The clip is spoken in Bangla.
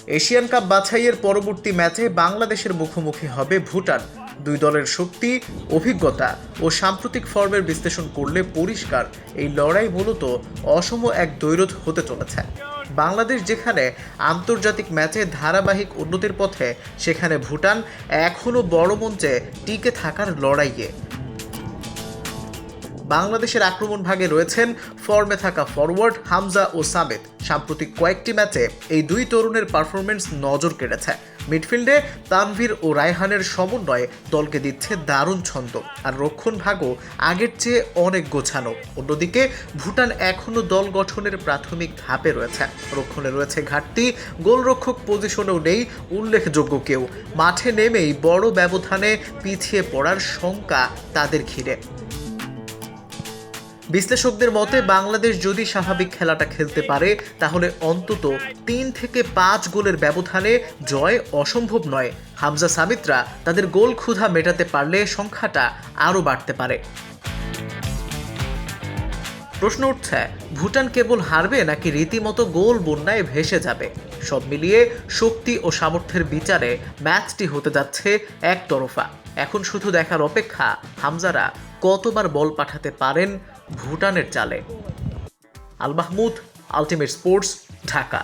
এশিয়ান কাপ বাছাইয়ের পরবর্তী ম্যাচে বাংলাদেশের মুখোমুখি হবে ভুটান। দুই দলের শক্তি, অভিজ্ঞতা ও সাম্প্রতিক ফর্মের বিশ্লেষণ করলে পরিষ্কার এই লড়াই মূলত অসম এক দ্বৈরথ হতে চলেছে। বাংলাদেশ যেখানে আন্তর্জাতিক ম্যাচে ধারাবাহিক উন্নতির পথে, সেখানে ভুটান এখনও বড় মঞ্চে টিকে থাকার লড়াইয়ে। বাংলাদেশের আক্রমণ ভাগে রয়েছেন ফর্মে থাকা ফরওয়ার্ড হামজা ও সামিত। সাম্প্রতিক কয়েকটি ম্যাচে এই দুই তরুণের পারফরমেন্স নজর কেড়েছে। মিডফিল্ডে তানভীর ও রায়হানের সমন্বয়ে দলকে দিচ্ছে দারুণ ছন্দ, আর রক্ষণ ভাগও আগের চেয়ে অনেক গোছানো। অন্যদিকে ভুটান এখনও দল গঠনের প্রাথমিক ধাপে রয়েছে। রক্ষণে রয়েছে ঘাটতি, গোলরক্ষক পজিশনেও নেই উল্লেখযোগ্য কেউ। মাঠে নেমেই বড় ব্যবধানে পিছিয়ে পড়ার শঙ্কা তাদের ঘিরে। বিশ্লেষকদের মতে বাংলাদেশ যদি স্বাভাবিক খেলাটা খেলতে পারে, তাহলে অন্তত 3 থেকে 5 গোলের ব্যবধানে জয় অসম্ভব নয়। হামজা সামিতরা তাদের গোল ক্ষুধা মেটাতে পারলে সংখ্যাটা আরও বাড়তে পারে। প্রশ্ন উঠছে, ভুটান কেবল হারবে নাকি রীতিমতো গোল বন্যায় ভেসে যাবে? সব মিলিয়ে শক্তি ও সামর্থ্যের বিচারে ম্যাচটি হতে যাচ্ছে একতরফা। এখন শুধু দেখার অপেক্ষা হামজারা কতবার বল পাঠাতে পারেন ভুটানের জালে। Al Mahmud, ultimate sports, Dhaka.